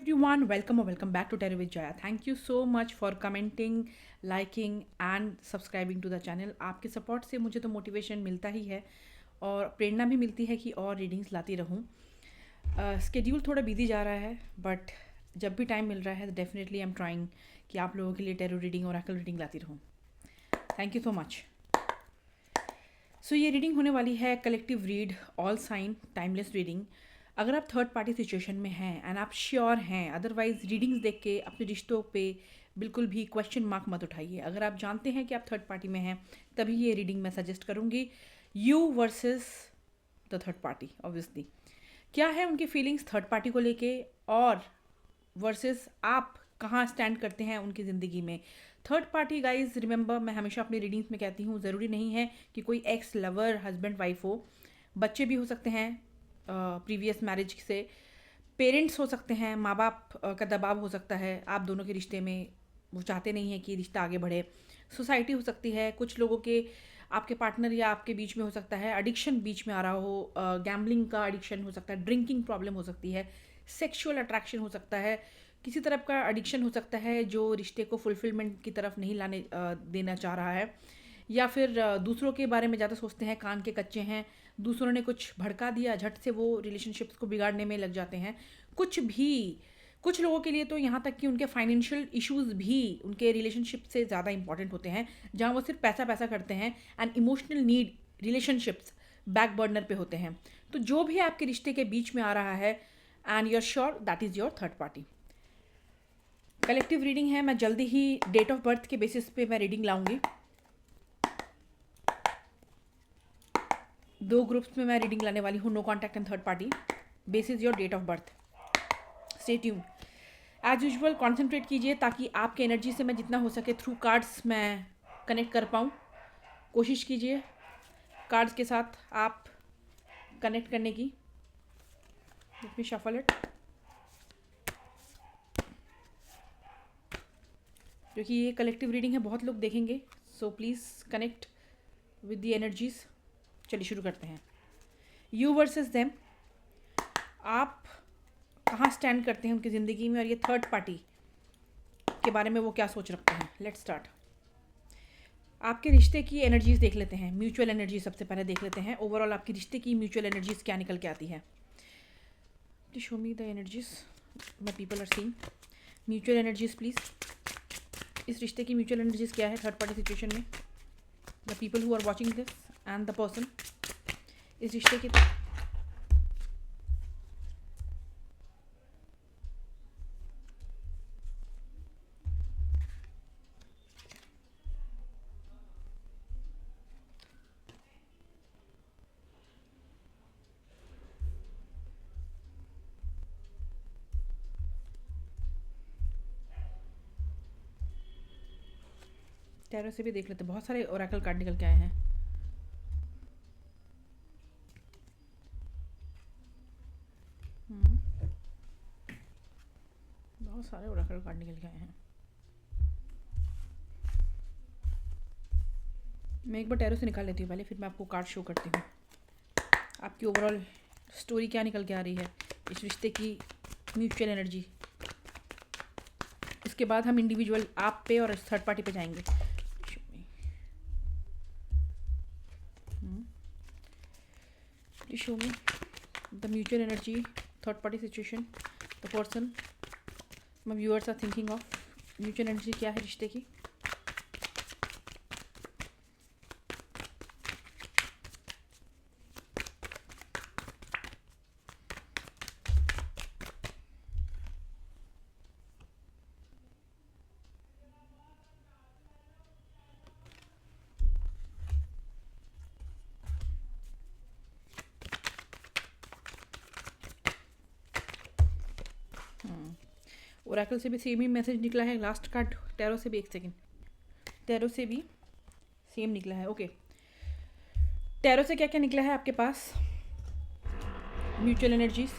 everyone, welcome or welcome back to Tarot with Jaya. Thank you so much for commenting, liking and subscribing to the channel. आपके support से मुझे तो motivation मिलता ही है और प्रेरणा भी मिलती है कि और रीडिंग्स लाती रहूँ. स्केड्यूल थोड़ा बिजी जा रहा है बट जब भी टाइम मिल रहा है डेफिनेटली आई एम ट्राइंग कि आप लोगों के लिए टैरो रीडिंग और ओरेकल रीडिंग लाती रहूँ. Thank you so much. So ये रीडिंग होने वाली है collective read all sign timeless reading. अगर आप थर्ड पार्टी सिचुएशन में हैं एंड आप श्योर हैं, अदरवाइज रीडिंग्स देख के अपने रिश्तों पे बिल्कुल भी क्वेश्चन मार्क मत उठाइए. अगर आप जानते हैं कि आप थर्ड पार्टी में हैं तभी ये रीडिंग मैं सजेस्ट करूँगी. You versus the third party. Obviously क्या है उनकी फीलिंग्स थर्ड पार्टी को लेके और वर्सेस आप कहाँ स्टैंड करते हैं उनकी ज़िंदगी में. थर्ड पार्टी गाइज रिमेंबर, मैं हमेशा अपनी रीडिंग्स में कहती हूँ ज़रूरी नहीं है कि कोई एक्स लवर हस्बैंड वाइफ हो. बच्चे भी हो सकते हैं प्रीवियस मैरिज से, पेरेंट्स हो सकते हैं, माँ बाप का दबाव हो सकता है आप दोनों के रिश्ते में, वो चाहते नहीं हैं कि रिश्ता आगे बढ़े. सोसाइटी हो सकती है, कुछ लोगों के आपके पार्टनर या आपके बीच में हो सकता है एडिक्शन बीच में आ रहा हो, गैम्बलिंग का एडिक्शन हो सकता है, ड्रिंकिंग प्रॉब्लम हो सकती है, सेक्सुअल अट्रैक्शन हो सकता है, किसी तरफ का एडिक्शन हो सकता है जो रिश्ते को फुलफिलमेंट की तरफ नहीं लाने देना चाह रहा है, या फिर दूसरों के बारे में ज़्यादा सोचते हैं, कान के कच्चे हैं, दूसरों ने कुछ भड़का दिया झट से वो रिलेशनशिप्स को बिगाड़ने में लग जाते हैं. कुछ भी, कुछ लोगों के लिए तो यहाँ तक कि उनके फाइनेंशियल इश्यूज भी उनके रिलेशनशिप से ज़्यादा इंपॉर्टेंट होते हैं, जहाँ वो सिर्फ पैसा पैसा करते हैं and emotional need relationships back burner पे होते हैं. तो जो भी आपके रिश्ते के बीच में आ रहा है and you are sure that is your third party. Collective reading है, मैं जल्दी ही डेट ऑफ बर्थ के बेसिस पे मैं रीडिंग लाऊंगी. 2 ग्रुप्स में मैं रीडिंग लाने वाली हूँ. No contact and third party. Basis your date of birth. Stay tune. As usual concentrate कीजिए ताकि आपके एनर्जी से मैं जितना हो सके थ्रू कार्ड्स मैं कनेक्ट कर पाऊँ. कोशिश कीजिए कार्ड्स के साथ आप कनेक्ट करने की. Let me shuffle it. क्योंकि ये कलेक्टिव रीडिंग है, बहुत लोग देखेंगे, so please connect with the energies. चलिए शुरू करते हैं. You versus them. आप कहाँ स्टैंड करते हैं उनकी ज़िंदगी में और ये थर्ड पार्टी के बारे में वो क्या सोच रखते हैं. Let's start. आपके रिश्ते की एनर्जीज देख लेते हैं. म्यूचुअल एनर्जी सबसे पहले देख लेते हैं. ओवरऑल आपके रिश्ते की म्यूचुअल एनर्जीज क्या निकल के आती है. Show me the energies my people are seeing. Mutual energies please. इस रिश्ते की म्यूचुअल एनर्जीज क्या है थर्ड पार्टी सिचुएशन में. The people who are watching this and the person. इस रिश्ते की टैरो से भी देख लेते हैं. बहुत सारे ओरेकल कार्ड निकल के आए हैं. बहुत सारे ओरेकल कार्ड निकल के आए हैं. मैं एक बार टैरो से निकाल लेती हूँ पहले, फिर मैं आपको कार्ड शो करती हूँ. आपकी ओवरऑल स्टोरी क्या निकल के आ रही है, इस रिश्ते की म्यूचुअल एनर्जी. इसके बाद हम इंडिविजुअल आप पे और थर्ड पार्टी पे जाएंगे. Show me the mutual energy third party situation. The person my viewers are thinking of. Mutual energy क्या है रिश्ते की. ओरेकल से भी सेम ही मैसेज निकला है. लास्ट कार्ड टैरो से भी, एक सेकेंड, टैरो से भी सेम निकला है. ओके, टैरो से क्या क्या निकला है आपके पास mutual energies.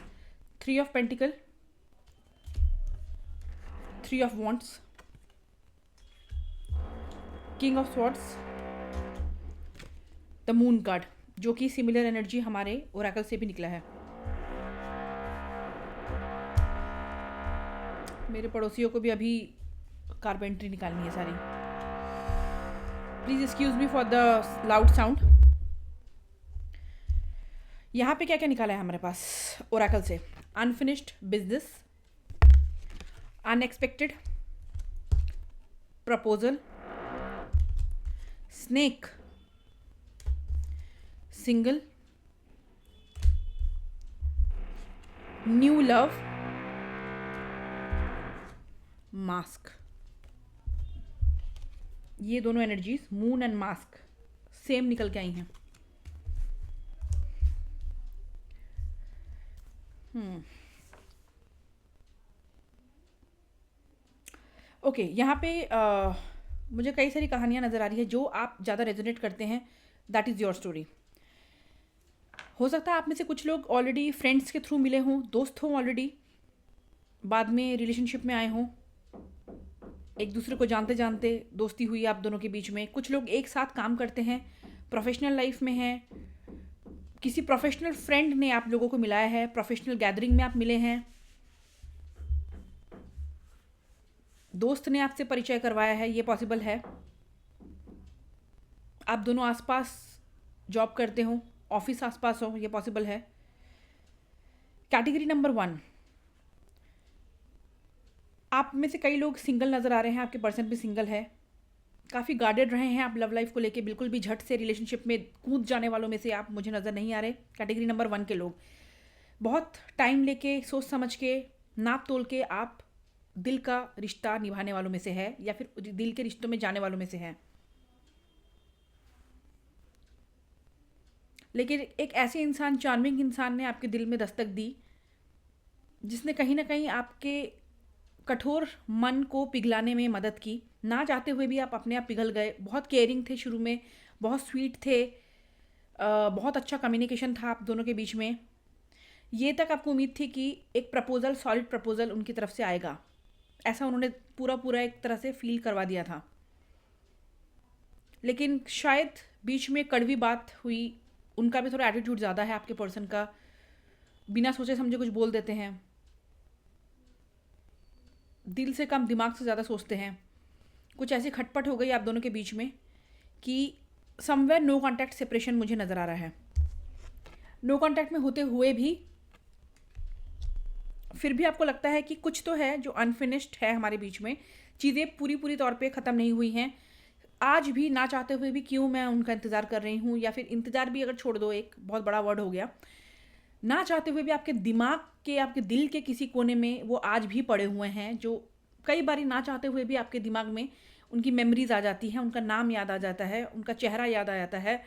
3 of pentacles, 3 of wands, king of swords, the moon card, जो कि सिमिलर एनर्जी हमारे ओरेकल से भी निकला है. मेरे पड़ोसियों को भी अभी कारपेंट्री निकालनी है सारी. Please excuse me for the loud sound. यहाँ पे क्या क्या निकाला है हमारे पास ओरेकल से. Unfinished business, unexpected, proposal, snake, single, new love, mask. ये दोनों energies moon and mask same निकल के आई हैं. ओके, यहाँ पे मुझे कई सारी कहानियाँ नज़र आ रही है जो आप ज़्यादा रेजोनेट करते हैं. That is your story. हो सकता है आप में से कुछ लोग ऑलरेडी फ्रेंड्स के थ्रू मिले हों, दोस्त हों ऑलरेडी, बाद में रिलेशनशिप में आए हों, एक दूसरे को जानते जानते दोस्ती हुई आप दोनों के बीच में. कुछ लोग एक साथ काम करते हैं, प्रोफेशनल लाइफ में हैं, किसी प्रोफेशनल फ्रेंड ने आप लोगों को मिलाया है, प्रोफेशनल गैदरिंग में आप मिले हैं, दोस्त ने आपसे परिचय करवाया है, ये पॉसिबल है. आप दोनों आसपास जॉब करते हो, ऑफिस आसपास हो, ये पॉसिबल है. कैटेगरी नंबर 1, आप में से कई लोग सिंगल नज़र आ रहे हैं. आपके पर्सन भी सिंगल है, काफ़ी गार्डेड रहे हैं आप लव लाइफ को लेके. बिल्कुल भी झट से रिलेशनशिप में कूद जाने वालों में से आप मुझे नज़र नहीं आ रहे. कैटेगरी नंबर 1 के लोग बहुत टाइम लेके, सोच समझ के, नाप तोल के आप दिल का रिश्ता निभाने वालों में से है, या फिर दिल के रिश्तों में जाने वालों में से है. लेकिन एक ऐसे इंसान, चार्मिंग इंसान ने आपके दिल में दस्तक दी, जिसने कहीं ना कहीं आपके कठोर मन को पिघलाने में मदद की. ना चाहते हुए भी आप अपने आप पिघल गए. बहुत केयरिंग थे शुरू में, बहुत स्वीट थे, बहुत अच्छा कम्युनिकेशन था आप दोनों के बीच में. ये तक आपको उम्मीद थी कि एक प्रपोजल, सॉलिड प्रपोजल उनकी तरफ से आएगा. ऐसा उन्होंने पूरा पूरा एक तरह से फील करवा दिया था. लेकिन शायद बीच में कड़वी बात हुई. उनका भी थोड़ा एटीट्यूड ज़्यादा है आपके पर्सन का, बिना सोचे समझे कुछ बोल देते हैं, दिल से कम दिमाग से ज़्यादा सोचते हैं. कुछ ऐसी खटपट हो गई आप दोनों के बीच में कि समवेयर नो कॉन्टैक्ट सेपरेशन मुझे नज़र आ रहा है. नो कॉन्टैक्ट में होते हुए भी फिर भी आपको लगता है कि कुछ तो है जो अनफिनिश्ड है हमारे बीच में. चीज़ें पूरी पूरी तौर पे ख़त्म नहीं हुई हैं. आज भी ना चाहते हुए भी क्यों मैं उनका इंतज़ार कर रही हूँ, या फिर इंतज़ार भी अगर छोड़ दो, एक बहुत बड़ा वर्ड हो गया. ना चाहते हुए भी आपके दिमाग के, आपके दिल के किसी कोने में वो आज भी पड़े हुए हैं, जो कई बारी ना चाहते हुए भी आपके दिमाग में उनकी मेमोरीज आ जाती हैं, उनका नाम याद आ जाता है, उनका चेहरा याद आ जाता है.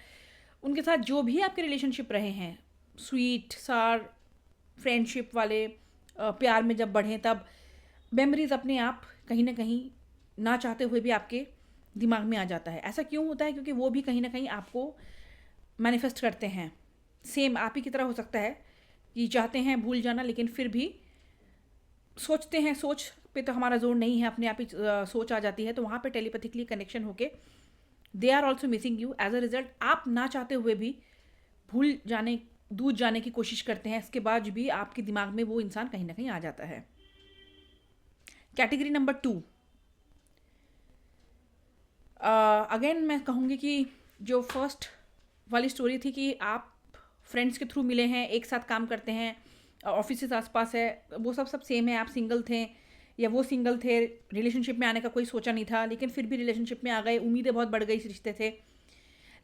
उनके साथ जो भी आपके रिलेशनशिप रहे हैं, स्वीट, सार, फ्रेंडशिप वाले, प्यार में जब बढ़े, तब मेमोरीज अपने आप कहीं ना कहीं ना चाहते हुए भी आपके दिमाग में आ जाता है. ऐसा क्यों होता है? क्योंकि वो भी कहीं ना कहीं आपको मैनिफेस्ट करते हैं. सेम आप ही की तरह हो सकता है कि चाहते हैं भूल जाना, लेकिन फिर भी सोचते हैं. सोच पे तो हमारा जोर नहीं है, अपने आप ही सोच आ जाती है. तो वहाँ पे टेलीपैथिकली कनेक्शन होके they are also missing you. As a result आप ना चाहते हुए भी भूल जाने, दूर जाने की कोशिश करते हैं. इसके बाद भी आपके दिमाग में वो इंसान कहीं ना कहीं आ जाता है. कैटेगरी नंबर 2, अगेन मैं कहूँगी कि जो फर्स्ट वाली स्टोरी थी कि आप फ्रेंड्स के थ्रू मिले हैं, एक साथ काम करते हैं, ऑफिस आसपास है, वो सब सेम है. आप सिंगल थे या वो सिंगल थे, रिलेशनशिप में आने का कोई सोचा नहीं था, लेकिन फिर भी रिलेशनशिप में आ गए. उम्मीदें बहुत बढ़ गई इस रिश्ते से.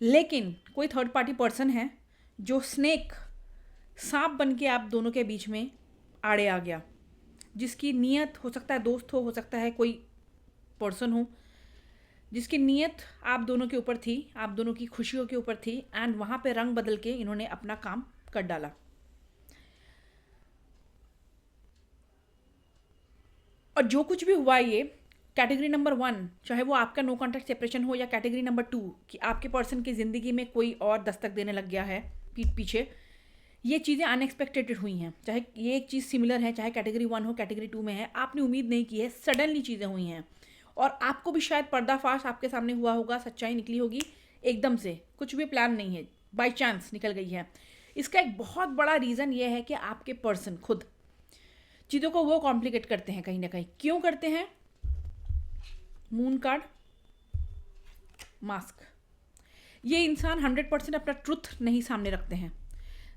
लेकिन कोई थर्ड पार्टी पर्सन है जो स्नेक, सांप बन के आप दोनों के बीच में आड़े आ गया, जिसकी नीयत, हो सकता है दोस्त हो सकता है कोई पर्सन हो, जिसकी नीयत आप दोनों के ऊपर थी, आप दोनों की खुशियों के ऊपर थी, एंड वहाँ पे रंग बदल के इन्होंने अपना काम कर डाला. और जो कुछ भी हुआ, ये कैटेगरी नंबर 1, चाहे वो आपका नो कॉन्टैक्ट सेपरेशन हो, या कैटेगरी नंबर 2 कि आपके पर्सन की ज़िंदगी में कोई और दस्तक देने लग गया है पीठ पीछे, ये चीज़ें अनएक्सपेक्टेड हुई हैं. चाहे ये एक चीज़ सिमिलर है, चाहे कैटेगरी 1 हो, कैटेगरी 2 में है, आपने उम्मीद नहीं की है, सडनली चीज़ें हुई हैं. और आपको भी शायद पर्दाफाश आपके सामने हुआ होगा, सच्चाई निकली होगी एकदम से, कुछ भी प्लान नहीं है, बाय चांस निकल गई है. इसका एक बहुत बड़ा रीज़न ये है कि आपके पर्सन खुद चीज़ों को वो कॉम्प्लिकेट करते हैं कहीं ना कहीं। क्यों करते हैं? Moon card, mask. ये इंसान 100% अपना ट्रुथ नहीं सामने रखते हैं।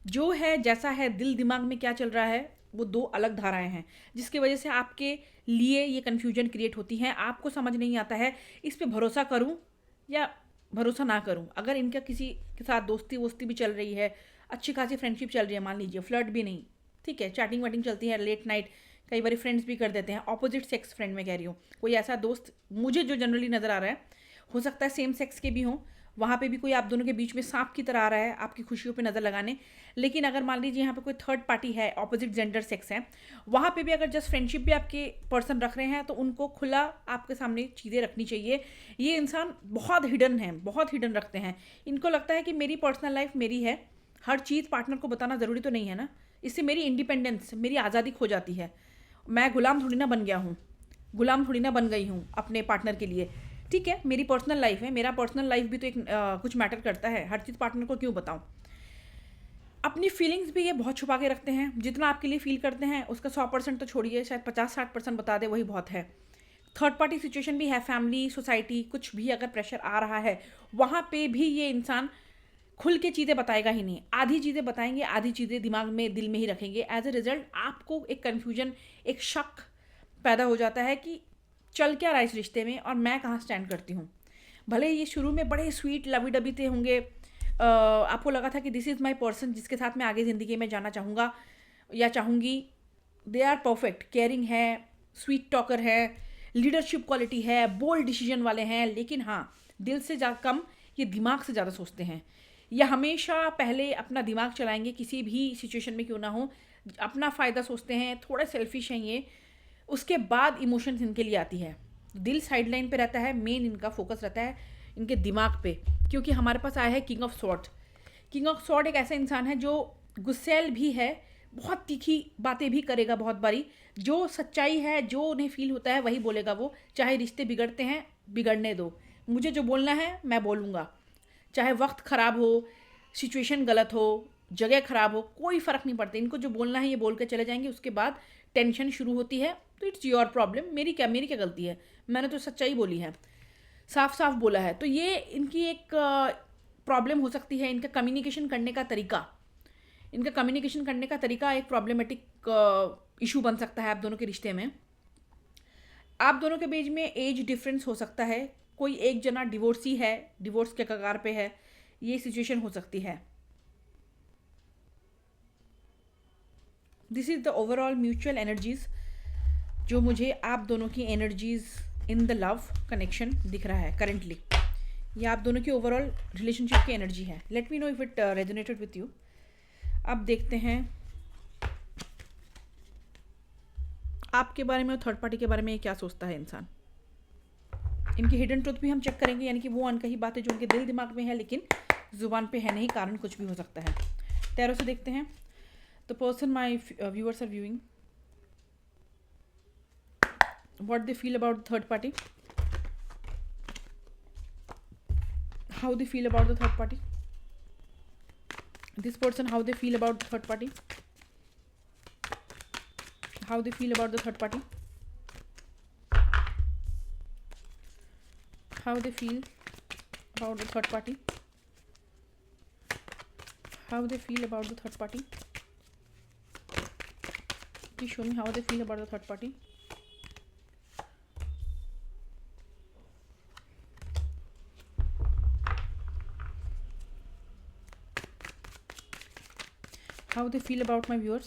जो है जैसा है, दिल दिमाग में क्या चल रहा है, वो दो अलग धाराएं हैं, जिसकी वजह से आपके लिए ये कन्फ्यूजन क्रिएट होती है। आपको समझ नहीं आता है इस पे भरोसा करूं या भरोसा ना करूं। अगर इनका किसी के साथ दोस्ती वोस्ती भी चल रही है, अच्छी खासी फ्रेंडशिप चल रही है, मान लीजिए फ्लर्ट भी नहीं, ठीक है, चैटिंग वाटिंग चलती है, लेट नाइट कई बार फ्रेंड्स भी कर देते हैं, ऑपोजिट सेक्स फ्रेंड में कह रही हूँ, कोई ऐसा दोस्त मुझे जो जनरली नज़र आ रहा है, हो सकता है सेम सेक्स के भी हों, वहाँ पे भी कोई आप दोनों के बीच में सांप की तरह आ रहा है आपकी खुशियों पे नज़र लगाने। लेकिन अगर मान लीजिए यहाँ पे कोई थर्ड पार्टी है, ऑपोजिट जेंडर सेक्स है, वहाँ पे भी अगर जस्ट फ्रेंडशिप भी आपके पर्सन रख रहे हैं तो उनको खुला आपके सामने चीज़ें रखनी चाहिए। ये इंसान बहुत हिडन है, बहुत हिडन रखते हैं। इनको लगता है कि मेरी पर्सनल लाइफ मेरी है, हर चीज़ पार्टनर को बताना ज़रूरी तो नहीं है ना, इससे मेरी इंडिपेंडेंस, मेरी आज़ादी खो जाती है। मैं गुलाम थोड़ी ना बन गया हूँ, गुलाम थोड़ी ना बन गई हूँ अपने पार्टनर के लिए। ठीक है, मेरी पर्सनल लाइफ है, मेरा पर्सनल लाइफ भी तो एक कुछ मैटर करता है, हर चीज़ पार्टनर को क्यों बताऊं। अपनी फीलिंग्स भी ये बहुत छुपा के रखते हैं। जितना आपके लिए फील करते हैं उसका 100% तो छोड़िए, शायद 50-60% बता दे, वही बहुत है। थर्ड पार्टी सिचुएशन भी है, फैमिली, सोसाइटी, कुछ भी अगर प्रेशर आ रहा है, वहाँ पे भी ये इंसान खुल के चीज़ें बताएगा ही नहीं। आधी चीज़ें बताएंगे, आधी चीज़ें दिमाग में, दिल में ही रखेंगे। एज ए रिजल्ट आपको एक कन्फ्यूजन, एक शक पैदा हो जाता है कि चल क्या रहा है इस रिश्ते में और मैं कहाँ स्टैंड करती हूँ। भले ये शुरू में बड़े स्वीट लवी डबी थे होंगे, आपको लगा था कि दिस इज़ माई पर्सन जिसके साथ मैं आगे ज़िंदगी में जाना चाहूँगा या चाहूँगी। दे आर परफेक्ट, केयरिंग है, स्वीट टॉकर है, लीडरशिप क्वालिटी है, बोल्ड डिसीजन वाले हैं। लेकिन हाँ, दिल से कम ये दिमाग से ज़्यादा सोचते हैं। या हमेशा पहले अपना दिमाग चलाएंगे किसी भी सिचुएशन में क्यों ना हो, अपना फ़ायदा सोचते हैं, थोड़े सेल्फिश हैं ये। उसके बाद इमोशंस इनके लिए आती है। दिल साइडलाइन पे रहता है, मेन इनका फोकस रहता है इनके दिमाग पे। क्योंकि हमारे पास आया है king of sword. King of sword एक ऐसा इंसान है जो गुस्सैल भी है, बहुत तीखी बातें भी करेगा बहुत बारी। जो सच्चाई है, जो उन्हें फील होता है वही बोलेगा वो। चाहे रिश्ते बिगड़ते हैं, बिगड़ने दो, मुझे जो बोलना है मैं बोलूँगा। चाहे वक्त ख़राब हो, सिचुएशन गलत हो, जगह ख़राब हो, कोई फ़र्क नहीं पड़ता। इनको जो बोलना है ये बोल के चले जाएंगे। उसके बाद टेंशन शुरू होती है तो इट्स योर प्रॉब्लम, मेरी क्या गलती है, मैंने तो सच्चाई बोली है, साफ साफ बोला है। तो ये इनकी एक प्रॉब्लम हो सकती है। इनका कम्युनिकेशन करने का तरीका, इनका कम्युनिकेशन करने का तरीका एक प्रॉब्लमेटिक इशू बन सकता है आप दोनों के रिश्ते में। आप दोनों के बीच में एज डिफरेंस हो सकता है। कोई एक जना डिवोर्सी है, डिवोर्स के कगार पे है, ये सिचुएशन हो सकती है। This is the overall mutual energies जो मुझे आप दोनों की energies in the love connection दिख रहा है करेंटली। ये आप दोनों की ओवरऑल रिलेशनशिप की एनर्जी है। Let me know if it resonated with you. अब देखते हैं आपके बारे में और थर्ड पार्टी के बारे में क्या सोचता है इंसान। इनकी हिडन ट्रुथ भी हम चेक करेंगे, यानी कि वो अनकही बातें जो उनके दिल दिमाग में है लेकिन जुबान पे है नहीं, कारण कुछ भी हो सकता है। टैरो से देखते हैं the person my viewers are viewing, what they feel about the third party, how they feel about the third party, this person how they feel about the third party, how they feel about the third party, how they feel about the third party, how they feel about the third party. Please show me how they feel about the third party. How they feel about my viewers,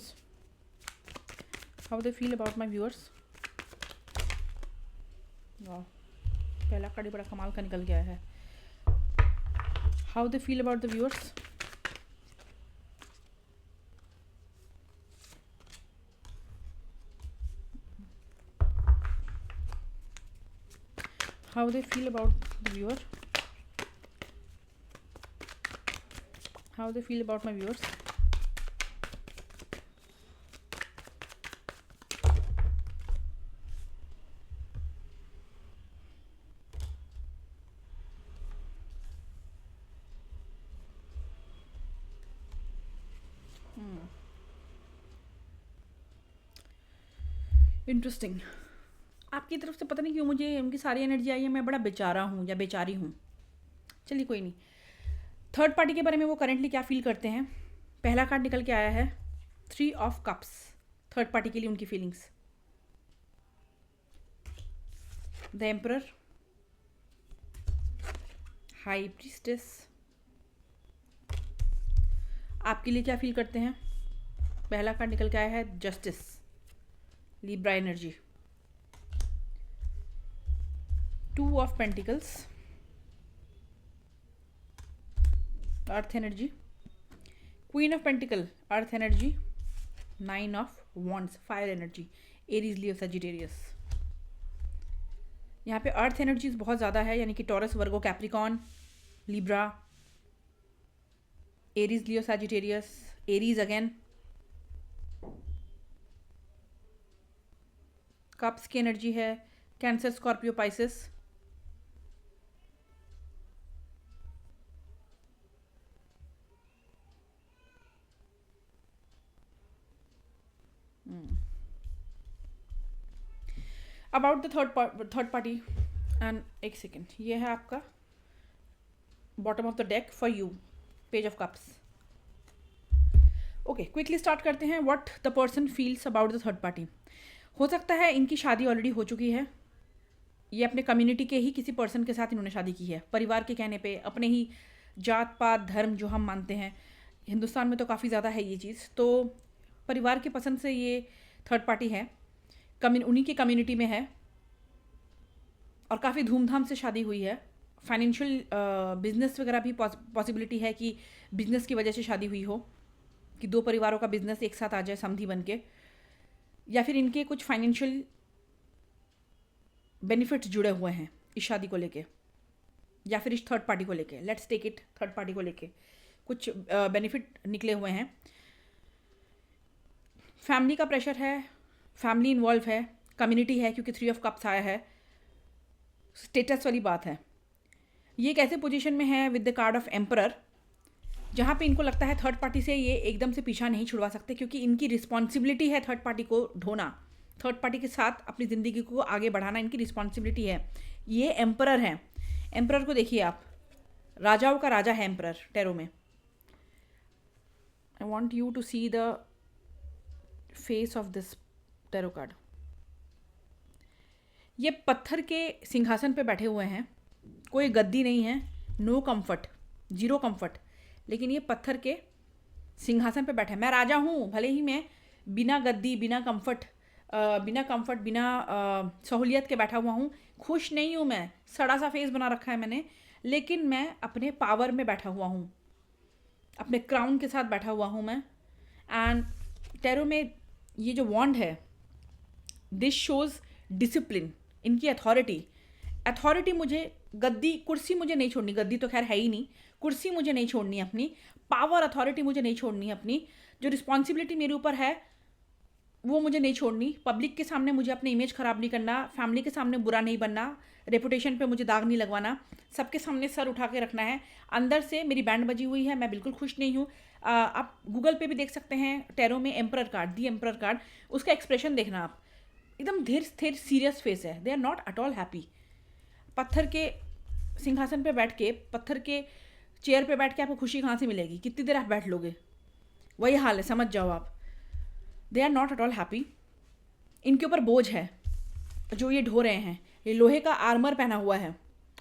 how they feel about my viewers. वाह, पहला card बड़ा कमाल का निकल गया है। How they feel about the viewers, how they feel about the viewer, how they feel about my viewers. Interesting. आपकी तरफ से पता नहीं क्यों मुझे उनकी सारी एनर्जी आई है, मैं बड़ा बेचारा हूँ या बेचारी हूँ। चलिए कोई नहीं। थर्ड पार्टी के बारे में वो करेंटली क्या फील करते हैं। पहला कार्ड निकल के आया है 3 ऑफ कप्स। थर्ड पार्टी के लिए उनकी feelings, the emperor, high priestess. आपके लिए क्या फील करते हैं। पहला कार्ड निकल के आया है justice, Libra energy, 2 of pentacles, earth energy, queen of pentacle, earth energy, 9 of wands, fire energy, Aries, Leo, Sagittarius. यहाँ पे अर्थ एनर्जीज बहुत ज़्यादा है, यानी कि टॉरस, वर्गो, कैप्रिकॉन, लिब्रा, एरीज, लियो, सजिटेरियस, एरीज अगेन। कप्स की एनर्जी है cancer, Scorpio, Pisces. About the third party and एक सेकेंड, ये है आपका bottom of the deck for you, page of cups. Okay, quickly start करते हैं। What the person feels about the third party. हो सकता है इनकी शादी ऑलरेडी हो चुकी है, ये अपने कम्युनिटी के ही किसी पर्सन के साथ इन्होंने शादी की है, परिवार के कहने पे, अपने ही जात पात धर्म जो हम मानते हैं, हिंदुस्तान में तो काफ़ी ज़्यादा है ये चीज़, तो परिवार के पसंद से ये थर्ड पार्टी है, उन्हीं की कम्युनिटी में है और काफ़ी धूमधाम से शादी हुई है। फाइनेंशियल बिजनेस वगैरह भी पॉसिबिलिटी है कि बिजनेस की वजह से शादी हुई हो, कि दो परिवारों का बिजनेस एक साथ आ जाए समधी बन के, या फिर इनके कुछ फाइनेंशियल बेनिफिट्स जुड़े हुए हैं इस शादी को लेके, या फिर इस थर्ड पार्टी को लेके। Let's take it third party को लेके कुछ बेनिफिट निकले हुए हैं। फैमिली का प्रेशर है, फैमिली इन्वॉल्व है, कम्युनिटी है क्योंकि 3 ऑफ कप्स आया है, स्टेटस वाली बात है। ये एक ऐसे पोजीशन में है with the card of emperor, जहाँ पे इनको लगता है थर्ड पार्टी से ये एकदम से पीछा नहीं छुड़वा सकते, क्योंकि इनकी रिस्पॉन्सिबिलिटी है थर्ड पार्टी को ढोना, थर्ड पार्टी के साथ अपनी ज़िंदगी को आगे बढ़ाना इनकी रिस्पॉन्सिबिलिटी है। ये एम्परर हैं। एम्परर को देखिए आप, राजाओं का राजा है एम्परर टैरो में। I want you to see the face of this tarot card. ये पत्थर के सिंहासन पे बैठे हुए हैं, कोई गद्दी नहीं है, नो कंफर्ट, जीरो कंफर्ट, लेकिन ये पत्थर के सिंहासन पे बैठे हैं। मैं राजा हूँ, भले ही मैं बिना गद्दी, बिना कंफर्ट, बिना सहूलियत के बैठा हुआ हूँ, खुश नहीं हूँ मैं, सड़ा सा फेस बना रखा है मैंने, लेकिन मैं अपने पावर में बैठा हुआ हूँ, अपने क्राउन के साथ बैठा हुआ हूँ मैं। एंड टैरो में ये जो वॉन्ड है, दिस शोज़ डिसिप्लिन, इनकी अथॉरिटी मुझे, गद्दी कुर्सी मुझे नहीं छोड़नी, गद्दी तो खैर है ही नहीं, कुर्सी मुझे नहीं छोड़नी अपनी, पावर अथॉरिटी मुझे नहीं छोड़नी अपनी, जो रिस्पॉन्सिबिलिटी मेरे ऊपर है वो मुझे नहीं छोड़नी। पब्लिक के सामने मुझे अपनी इमेज ख़राब नहीं करना, फैमिली के सामने बुरा नहीं बनना, रेपुटेशन पे मुझे दाग नहीं लगवाना, सबके सामने सर उठा के रखना है। अंदर से मेरी बैंड बजी हुई है, मैं बिल्कुल खुश नहीं हूँ। आप गूगल पे भी देख सकते हैं टैरो में emperor card, the emperor card, उसका एक्सप्रेशन देखना आप, एकदम धीर स्थिर सीरियस फेस है, they are not at all happy. पत्थर के सिंहासन पे बैठ के, पत्थर के चेयर पे बैठ के आपको खुशी कहाँ से मिलेगी, कितनी देर आप बैठ लोगे, वही हाल है, समझ जाओ आप। They are not at all happy. इनके ऊपर बोझ है जो ये ढो रहे हैं, ये लोहे का आर्मर पहना हुआ है।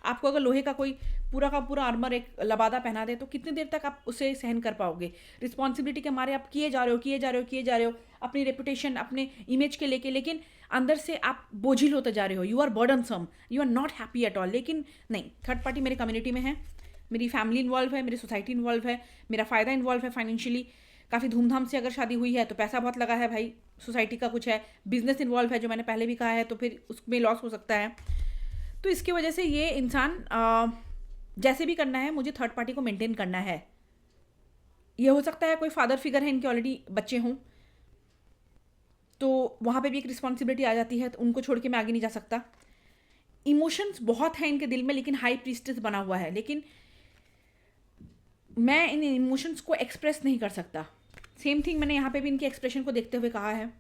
आपको अगर लोहे का कोई पूरा का पूरा आर्मर एक लबादा पहना दे तो कितनी देर तक आप उसे सहन कर पाओगे। रिस्पॉन्सिबिलिटी के मारे आप किए जा रहे हो अपनी रेपुटेशन, अपने इमेज के लेके, लेकिन अंदर से आप बोझिल होते जा रहे हो, you are burdensome, you are not happy at all. लेकिन नहीं, थर्ड पार्टी मेरी कम्युनिटी में है, मेरी फैमिली इन्वॉल्व है, मेरी सोसाइटी इन्वॉल्व है, मेरा फ़ायदा इन्वॉल्व है फाइनेंशियली, काफ़ी धूमधाम से अगर शादी हुई है तो पैसा बहुत लगा है भाई, सोसाइटी का कुछ है, बिजनेस इन्वॉल्व है जो मैंने पहले भी कहा है, तो फिर उसमें लॉस हो सकता है। तो इसकी वजह से ये इंसान जैसे भी करना है, मुझे थर्ड पार्टी को मेंटेन करना है। ये हो सकता है कोई फादर फिगर है, इनके ऑलरेडी बच्चे हों, तो वहाँ पे भी एक रिस्पॉन्सिबिलिटी आ जाती है, तो उनको छोड़ के मैं आगे नहीं जा सकता। इमोशंस बहुत हैं इनके दिल में, लेकिन हाई प्रीस्टेस बना हुआ है, लेकिन मैं इन इमोशंस को एक्सप्रेस नहीं कर सकता। सेम थिंग मैंने यहाँ पे भी इनके एक्सप्रेशन को देखते हुए कहा है।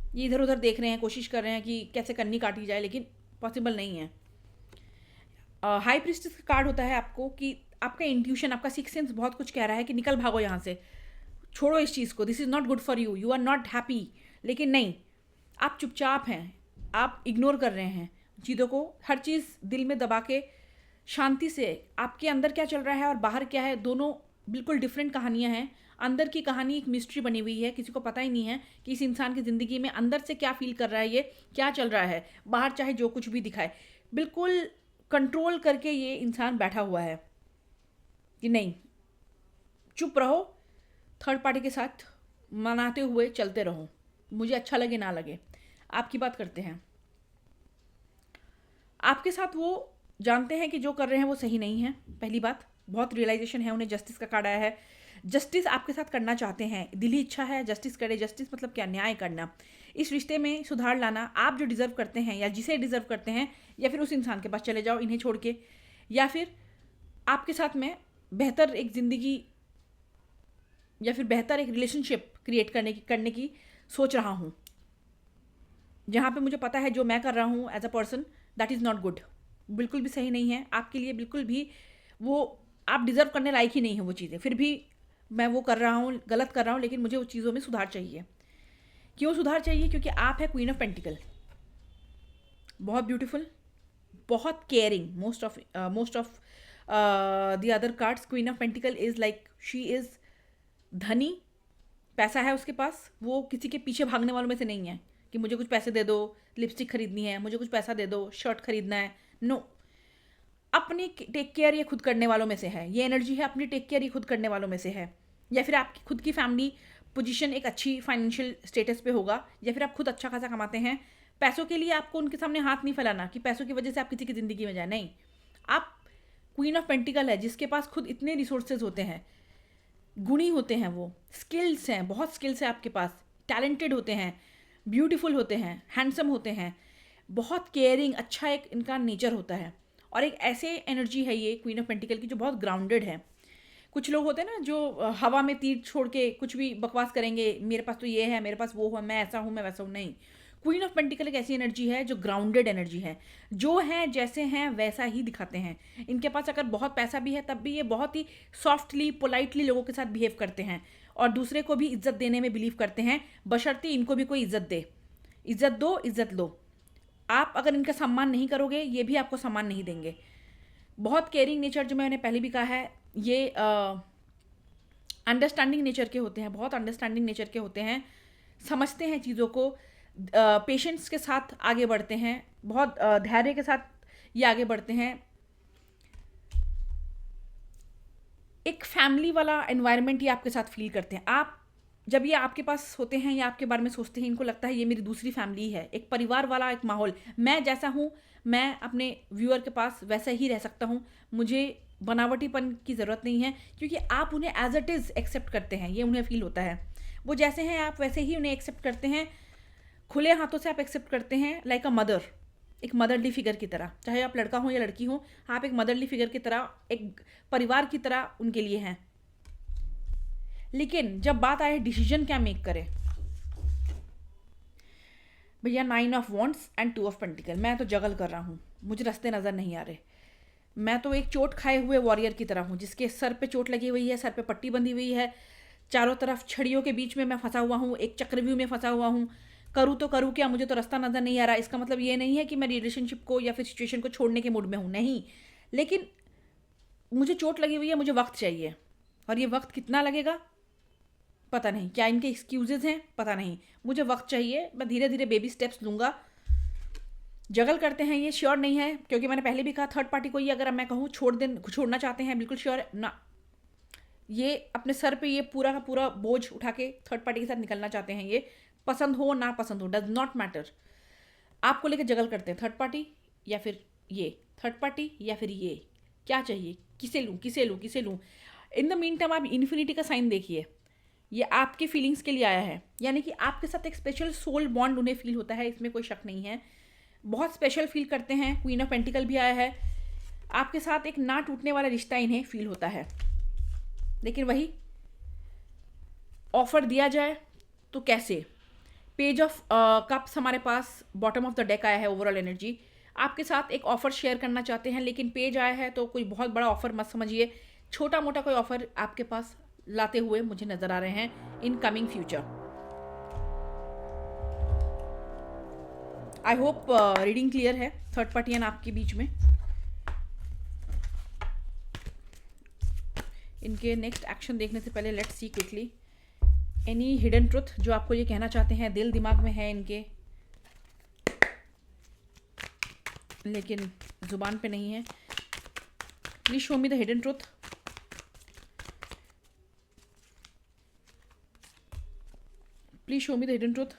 ये इधर उधर देख रहे हैं, कोशिश कर रहे हैं कि कैसे कन्नी काटी जाए, लेकिन पॉसिबल नहीं है। हाई प्रीस्टेस का कार्ड होता है आपको कि आपका इंट्यूशन, आपका सिक्स सेंस बहुत कुछ कह रहा है कि निकल भागो यहाँ से, छोड़ो इस चीज़ को, this is not good for you, you are not happy. लेकिन नहीं, आप चुपचाप हैं, आप इग्नोर कर रहे हैं चीज़ों को, हर चीज़ दिल में दबा के शांति से, आपके अंदर क्या चल रहा है और बाहर क्या है, दोनों बिल्कुल डिफरेंट कहानियाँ हैं। अंदर की कहानी एक मिस्ट्री बनी हुई है, किसी को पता ही नहीं है कि इस इंसान की ज़िंदगी में अंदर से क्या फील कर रहा है, ये क्या चल रहा है, बाहर चाहे जो कुछ भी दिखाए। बिल्कुल कंट्रोल करके ये इंसान बैठा हुआ है कि नहीं, चुप रहो, थर्ड पार्टी के साथ मनाते हुए चलते रहो, मुझे अच्छा लगे ना लगे। आपकी बात करते हैं, आपके साथ वो जानते हैं कि जो कर रहे हैं वो सही नहीं है। पहली बात, बहुत रियलाइजेशन है उन्हें, जस्टिस का कार्ड आया है, जस्टिस आपके साथ करना चाहते हैं, दिली इच्छा है जस्टिस करे। जस्टिस मतलब क्या, न्याय करना, इस रिश्ते में सुधार लाना। आप जो डिज़र्व करते हैं या जिसे डिज़र्व करते हैं, या फिर उस इंसान के पास चले जाओ इन्हें छोड़ के, या फिर आपके साथ में बेहतर एक ज़िंदगी या फिर बेहतर एक रिलेशनशिप क्रिएट करने की सोच रहा हूँ, जहाँ पे मुझे पता है जो मैं कर रहा हूँ as a person that is not good, बिल्कुल भी सही नहीं है आपके लिए, बिल्कुल भी वो आप डिज़र्व करने लायक ही नहीं है वो चीज़ें। फिर भी मैं वो कर रहा हूँ, गलत कर रहा हूँ, लेकिन मुझे उस चीज़ों में सुधार चाहिए। क्यों सुधार चाहिए? क्योंकि आप है क्वीन ऑफ पेंटिकल, बहुत ब्यूटीफुल, बहुत caring. Most of the other cards, queen of pentacle is like she is धनी, पैसा है उसके पास, वो किसी के पीछे भागने वालों में से नहीं है कि मुझे कुछ पैसे दे दो, लिपस्टिक खरीदनी है, मुझे कुछ पैसा दे दो, शर्ट खरीदना है। नो, अपनी टेक केयर ये खुद करने वालों में से है, ये एनर्जी है अपनी टेक केयर ये खुद करने वालों में से है। या फिर आपकी खुद की फैमिली पोजीशन एक अच्छी फाइनेंशियल स्टेटस पे होगा, या फिर आप खुद अच्छा खासा कमाते हैं। पैसों के लिए आपको उनके सामने हाथ नहीं फैलाना कि पैसों की वजह से आप किसी की ज़िंदगी में जाए, नहीं। आप क्वीन ऑफ पेंटिकल है जिसके पास खुद इतने रिसोर्सेज होते हैं, गुणी होते हैं, वो स्किल्स हैं, बहुत स्किल्स है आपके पास, टैलेंटेड होते हैं, ब्यूटीफुल होते हैं, हैंडसम होते हैं, बहुत केयरिंग, अच्छा एक इनका नेचर होता है। और एक ऐसे एनर्जी है ये क्वीन ऑफ पेंटिकल की जो बहुत ग्राउंडेड है। कुछ लोग होते हैं ना जो हवा में तीर छोड़ के कुछ भी बकवास करेंगे, मेरे पास तो ये है, मेरे पास वो है, मैं ऐसा हूँ, मैं वैसा हूँ, नहीं। क्वीन ऑफ पेंटिकल एक ऐसी एनर्जी है जो ग्राउंडेड एनर्जी है, जो है जैसे हैं वैसा ही दिखाते हैं। इनके पास अगर बहुत पैसा भी है तब भी ये बहुत ही सॉफ्टली पोलाइटली लोगों के साथ बिहेव करते हैं, और दूसरे को भी इज्जत देने में बिलीव करते हैं, बशर्ते इनको भी कोई इज्जत दे। इज्जत दो, इज्जत लो। आप अगर इनका सम्मान नहीं करोगे, ये भी आपको सम्मान नहीं देंगे। बहुत केयरिंग नेचर, जो मैंने पहले भी कहा है, ये अंडरस्टैंडिंग नेचर के होते हैं, बहुत अंडरस्टैंडिंग नेचर के होते हैं, समझते हैं चीज़ों को, पेशेंस के साथ आगे बढ़ते हैं, बहुत धैर्य के साथ ये आगे बढ़ते हैं। एक फैमिली वाला एनवायरनमेंट ये आपके साथ फील करते हैं। आप जब ये आपके पास होते हैं या आपके बारे में सोचते हैं, इनको लगता है ये मेरी दूसरी फैमिली है, एक परिवार वाला एक माहौल। मैं जैसा हूँ, मैं अपने व्यूअर के पास वैसा ही रह सकता हूँ, मुझे बनावटीपन की ज़रूरत नहीं है, क्योंकि आप उन्हें एज इट इज़ एक्सेप्ट करते हैं, ये उन्हें फील होता है। वो जैसे हैं आप वैसे ही उन्हें एक्सेप्ट करते हैं, खुले हाथों से आप एक्सेप्ट करते हैं, लाइक अ मदर, एक मदरली फिगर की तरह। चाहे आप लड़का हो या लड़की हो, आप एक मदरली फिगर की तरह, एक परिवार की तरह उनके लिए हैं। लेकिन जब बात आए डिसीजन क्या मेक करें, भैया 9 of wants and 2 of pentacle, मैं तो जगल कर रहा हूँ, मुझे रास्ते नज़र नहीं आ रहे। मैं तो एक चोट खाए हुए वॉरियर की तरह हूँ, जिसके सर पे चोट लगी हुई है, सर पे पट्टी बंधी हुई है, चारों तरफ छड़ियों के बीच में मैं फंसा हुआ हूँ, एक चक्रव्यूह में फंसा हुआ हूँ। करूँ तो करूँ क्या, मुझे तो रास्ता नज़र नहीं आ रहा। इसका मतलब ये नहीं है कि मैं रिलेशनशिप को या फिर सिचुएशन को छोड़ने के मूड में हूँ, नहीं। लेकिन मुझे चोट लगी हुई है, मुझे वक्त चाहिए, और ये वक्त कितना लगेगा पता नहीं। क्या इनके एक्सक्यूजेज हैं, पता नहीं। मुझे वक्त चाहिए, मैं धीरे धीरे बेबी स्टेप्स लूँगा। जगल करते हैं, ये श्योर नहीं है, क्योंकि मैंने पहले भी कहा थर्ड पार्टी को ये अगर मैं कहूँ छोड़ना चाहते हैं, बिल्कुल श्योर ना, ये अपने सर पे ये पूरा का पूरा बोझ उठा के थर्ड पार्टी के साथ निकलना चाहते हैं। ये पसंद हो ना पसंद हो, डज नॉट मैटर। आपको लेकर जगल करते हैं, थर्ड पार्टी या फिर ये, थर्ड पार्टी या फिर ये, क्या चाहिए, किसे लूँ किसे लूँ किसे लूँ। इन द मीन टाइम आप इन्फिनिटी का साइन देखिए, ये आपके फीलिंग्स के लिए आया है, यानी कि आपके साथ एक स्पेशल सोल बॉन्ड उन्हें फील होता है, इसमें कोई शक नहीं है। बहुत स्पेशल फील करते हैं। क्वीन ऑफ पेंटिकल भी आया है, आपके साथ एक ना टूटने वाला रिश्ता इन्हें फील होता है। लेकिन वही ऑफर दिया जाए तो कैसे, पेज ऑफ कप्स हमारे पास बॉटम ऑफ द डेक आया है, ओवरऑल एनर्जी। आपके साथ एक ऑफर शेयर करना चाहते हैं, लेकिन पेज आया है तो कोई बहुत बड़ा ऑफर मत समझिए, छोटा मोटा कोई ऑफर आपके पास लाते हुए मुझे नजर आ रहे हैं in coming future. I hope reading clear है थर्ड पार्टी एंड आपके बीच में। इनके नेक्स्ट एक्शन देखने से पहले let's see quickly any hidden truth जो आपको ये कहना चाहते हैं, दिल दिमाग में है इनके लेकिन जुबान पे नहीं है। Please show me the hidden truth. Please show me the hidden truth.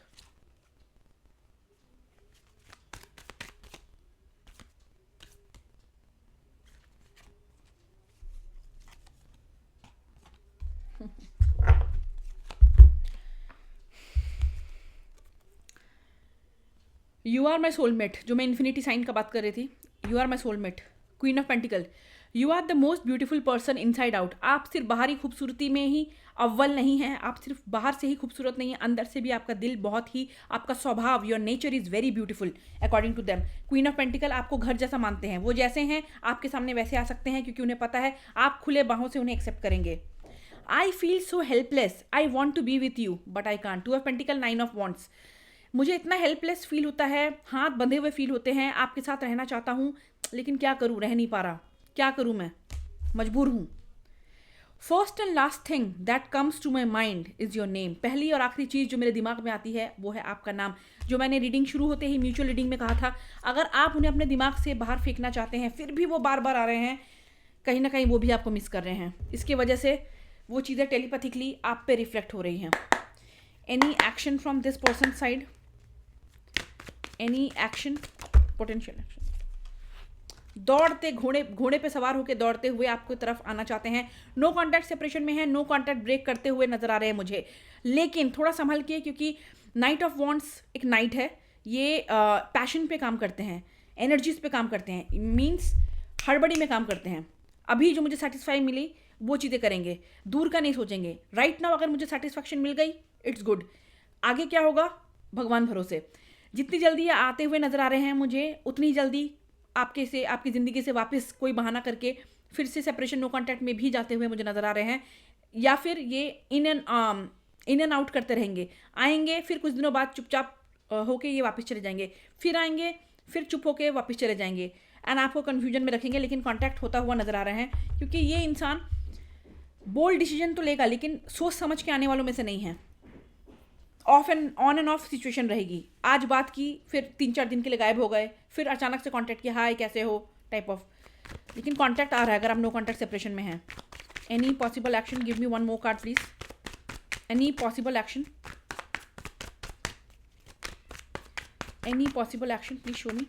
You are my soulmate, जो मैं इन्फिनिटी साइन का बात कर रही थी, you are my soulmate, queen of pentacle. You are the most beautiful person inside out. आप सिर्फ बाहरी खूबसूरती में ही अव्वल नहीं हैं, आप सिर्फ बाहर से ही खूबसूरत नहीं है, अंदर से भी आपका दिल बहुत ही, आपका स्वभाव, your nature is very beautiful according to them. Queen of pentacle आपको घर जैसा मानते हैं, वो जैसे हैं आपके सामने वैसे आ सकते हैं क्योंकि उन्हें पता है आप खुले बाहों से उन्हें एक्सेप्ट करेंगे। I feel so helpless, I want to be with you but I can't. Two of pentacle, nine of wands. मुझे इतना हेल्पलेस फील होता है, हाथ बंधे हुए फील होते हैं, आपके साथ रहना चाहता हूँ लेकिन क्या करूँ, रह नहीं पा रहा, क्या करूँ, मैं मजबूर हूँ। First and last thing that comes to my mind is your name. पहली और आखिरी चीज़ जो मेरे दिमाग में आती है वो है आपका नाम। जो मैंने रीडिंग शुरू होते ही म्यूचुअल रीडिंग में कहा था, अगर आप उन्हें अपने दिमाग से बाहर फेंकना चाहते हैं फिर भी वो बार बार आ रहे हैं, कहीं ना कहीं वो भी आपको मिस कर रहे हैं। इसकी वजह से वो चीज़ें टेलीपैथिकली आप पे रिफ्लेक्ट हो रही हैं। Any action from this person side, any action, potential action. दौड़ते घोड़े पे सवार होकर दौड़ते हुए आपकी तरफ आना चाहते हैं। नो कॉन्टैक्ट सेपरेशन में है, नो कॉन्टैक्ट ब्रेक करते हुए नजर आ रहे हैं मुझे, लेकिन थोड़ा संभल के, क्योंकि नाइट ऑफ वॉन्ट्स एक नाइट है, ये पैशन पे काम करते हैं, एनर्जीज पे काम करते हैं, मीन्स हड़बड़ी में काम करते हैं। अभी जो मुझे सेटिस्फाई मिली वो चीज़ें करेंगे, दूर का नहीं सोचेंगे। राइट नाउ अगर मुझे सेटिस्फैक्शन मिल गई इट्स गुड, आगे क्या होगा भगवान भरोसे। जितनी जल्दी ये आते हुए नजर आ रहे हैं मुझे, उतनी जल्दी आपकी ज़िंदगी से वापस कोई बहाना करके फिर से सेपरेशन नो कॉन्टैक्ट में भी जाते हुए मुझे नज़र आ रहे हैं, या फिर ये इन एंड आउट करते रहेंगे। आएंगे फिर कुछ दिनों बाद चुपचाप होके ये वापस चले जाएंगे, फिर आएंगे फिर चुप होके वापस चले जाएंगे, एंड आपको कन्फ्यूजन में रखेंगे, लेकिन कॉन्टैक्ट होता हुआ नज़र आ रहे हैं। क्योंकि ये इंसान बोल्ड डिसीजन तो लेगा लेकिन सोच समझ के आने वालों में से नहीं है। ऑन एंड ऑफ सिचुएशन रहेगी, आज बात की फिर 3-4 दिन के लिए गायब हो गए, फिर अचानक से कांटेक्ट किया, हाय कैसे हो टाइप ऑफ, लेकिन कांटेक्ट आ रहा है अगर आप नो कांटेक्ट सेपरेशन में हैं। Any possible action, give me one more card please. Any possible action, any possible action please show me.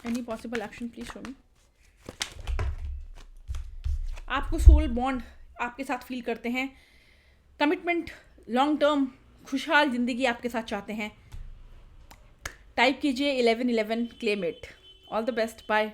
Any possible action please show मी। आपको सोल बॉन्ड आपके साथ फील करते हैं, कमिटमेंट, लॉन्ग टर्म खुशहाल ज़िंदगी आपके साथ चाहते हैं। टाइप कीजिए 1111 claim it. All the best, bye.